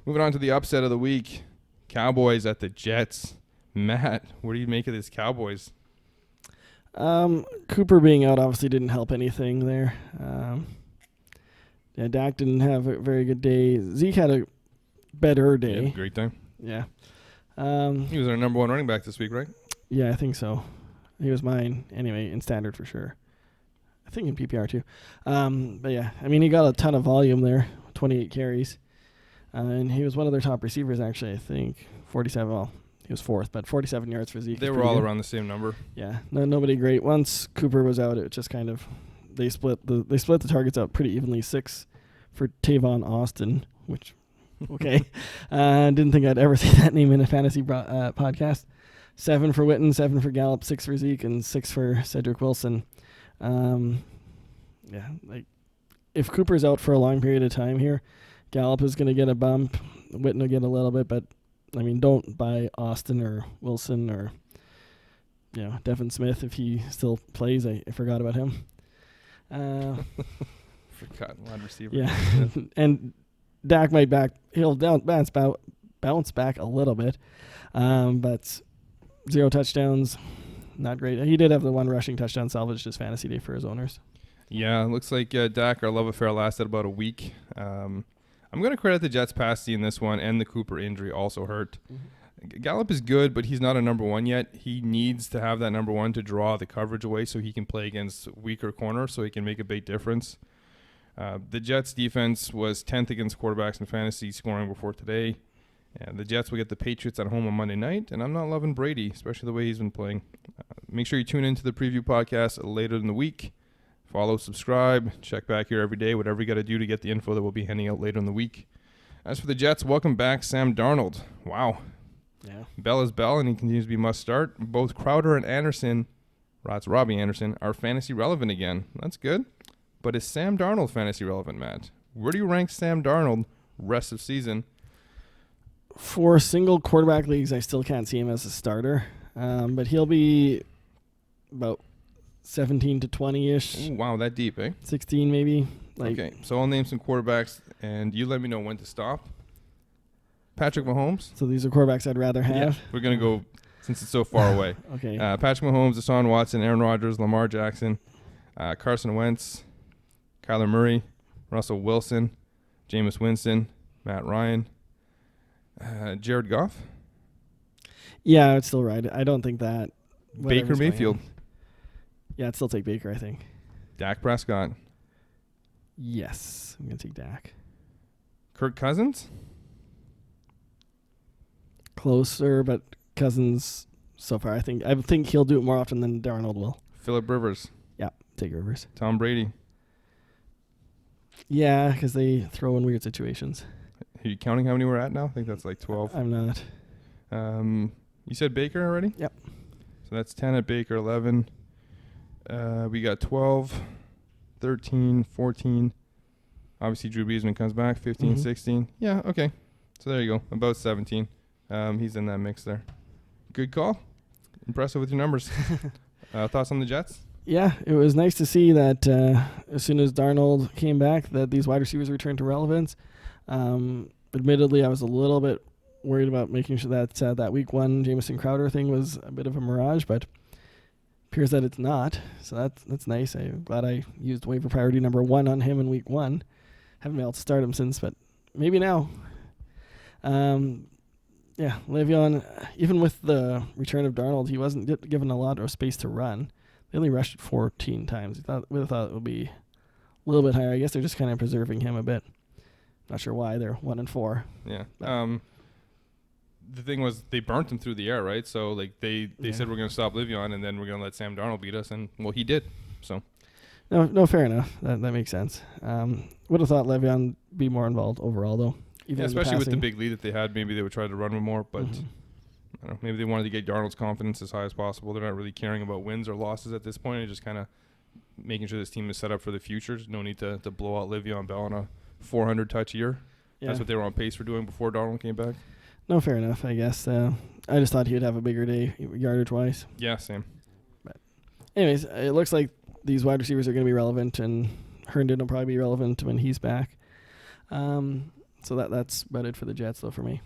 Moving on to the upset of the week. Cowboys at the Jets. Matt, what do you make of this Cowboys? Cooper being out obviously didn't help anything there. Dak didn't have a very good day. Zeke had a better day. Yeah, great time. Yeah. He was our number one running back this week, right? Yeah, I think so. He was mine anyway, in standard for sure. I think in PPR too. But yeah, I mean, he got a ton of volume there, 28 carries. And he was one of their top receivers, actually, I think. 47, well, he was fourth, but 47 yards for Zeke. They were all around the same number. Yeah, nobody great. Once Cooper was out, it just kind of, they split the targets out pretty evenly. 6 for Tavon Austin, which, okay. Didn't think I'd ever see that name in a fantasy podcast. 7 for Witten, 7 for Gallup, 6 for Zeke, and 6 for Cedric Wilson. Yeah, like if Cooper's out for a long period of time here, Gallup is going to get a bump. Witten will get a little bit, but I mean, don't buy Austin or Wilson or Devin Smith if he still plays. I forgot about him. Forgotten wide receiver. Yeah, and Dak might he'll bounce back a little bit, but 0 touchdowns, not great. He did have the 1 rushing touchdown salvaged his fantasy day for his owners. Yeah, it looks like Dak, our love affair, lasted about a week. I'm going to credit the Jets pass D in this one, and the Cooper injury also hurt. Mm-hmm. Gallup is good, but he's not a number one yet. He needs to have that number one to draw the coverage away so he can play against weaker corners so he can make a big difference. The Jets defense was 10th against quarterbacks in fantasy scoring before today. And the Jets will get the Patriots at home on Monday night, and I'm not loving Brady, especially the way he's been playing. Make sure you tune into the preview podcast later in the week. Follow, subscribe, check back here every day, whatever you got to do to get the info that we'll be handing out later in the week. As for the Jets, welcome back Sam Darnold. Wow. Yeah. Bell is Bell, and he continues to be must start. Both Crowder and Anderson, that's Robbie Anderson, are fantasy relevant again. That's good. But is Sam Darnold fantasy relevant, Matt? Where do you rank Sam Darnold rest of season? For single quarterback leagues, I still can't see him as a starter. But he'll be about 17 to 20-ish. Ooh, wow, that deep, eh? 16 maybe. Okay, so I'll name some quarterbacks, and you let me know when to stop. Patrick Mahomes. So these are quarterbacks I'd rather have. Yeah, we're going to go, since it's so far away. Okay. Patrick Mahomes, Deshaun Watson, Aaron Rodgers, Lamar Jackson, Carson Wentz, Kyler Murray, Russell Wilson, Jameis Winston, Matt Ryan, Jared Goff. Yeah, I would still ride it. I don't think that. Baker Mayfield. Yeah, I'd still take Baker, I think. Dak Prescott. Yes, I'm going to take Dak. Kirk Cousins. Closer, but Cousins so far, I think he'll do it more often than Darnold will. Phillip Rivers. Yeah, take Rivers. Tom Brady. Yeah, because they throw in weird situations. Are you counting how many we're at now? I think that's like 12. I'm not. You said Baker already? Yep. So that's 10 at Baker, 11. We got 12, 13, 14. Obviously, Drew Brees comes back, 15, 16. Yeah, okay. So there you go, about 17. He's in that mix there. Good call. Impressive with your numbers. Thoughts on the Jets? Yeah, it was nice to see that as soon as Darnold came back, that these wide receivers returned to relevance. Admittedly, I was a little bit worried about making sure that that week 1 Jamison Crowder thing was a bit of a mirage, but appears that it's not. So that's nice. I'm glad I used waiver priority number 1 on him in week 1. Haven't been able to start him since, but maybe now. Yeah, Le'Veon, even with the return of Darnold, he wasn't given a lot of space to run. They only rushed it 14 times. We thought it would be a little bit higher. I guess they're just kind of preserving him a bit. Not sure why. They're 1-4. Yeah. The thing was they burnt him through the air, right? So like they said we're going to stop Le'Veon and then we're going to let Sam Darnold beat us, and well, he did. So no, fair enough. That makes sense. Would have thought Le'Veon be more involved overall though. Yeah, especially with the big lead that they had, maybe they would try to run with more, but I don't know, maybe they wanted to get Darnold's confidence as high as possible. They're not really caring about wins or losses at this point. They're just kind of making sure this team is set up for the future. There's no need to blow out Le'Veon Bell on a 400 touch year. Yeah. That's what they were on pace for doing before Darnold came back. No, fair enough, I guess. I just thought he would have a bigger day, yardage-wise. Yeah, same. But anyways, it looks like these wide receivers are going to be relevant, and Herndon will probably be relevant when he's back. So that's about it for the Jets, though, for me.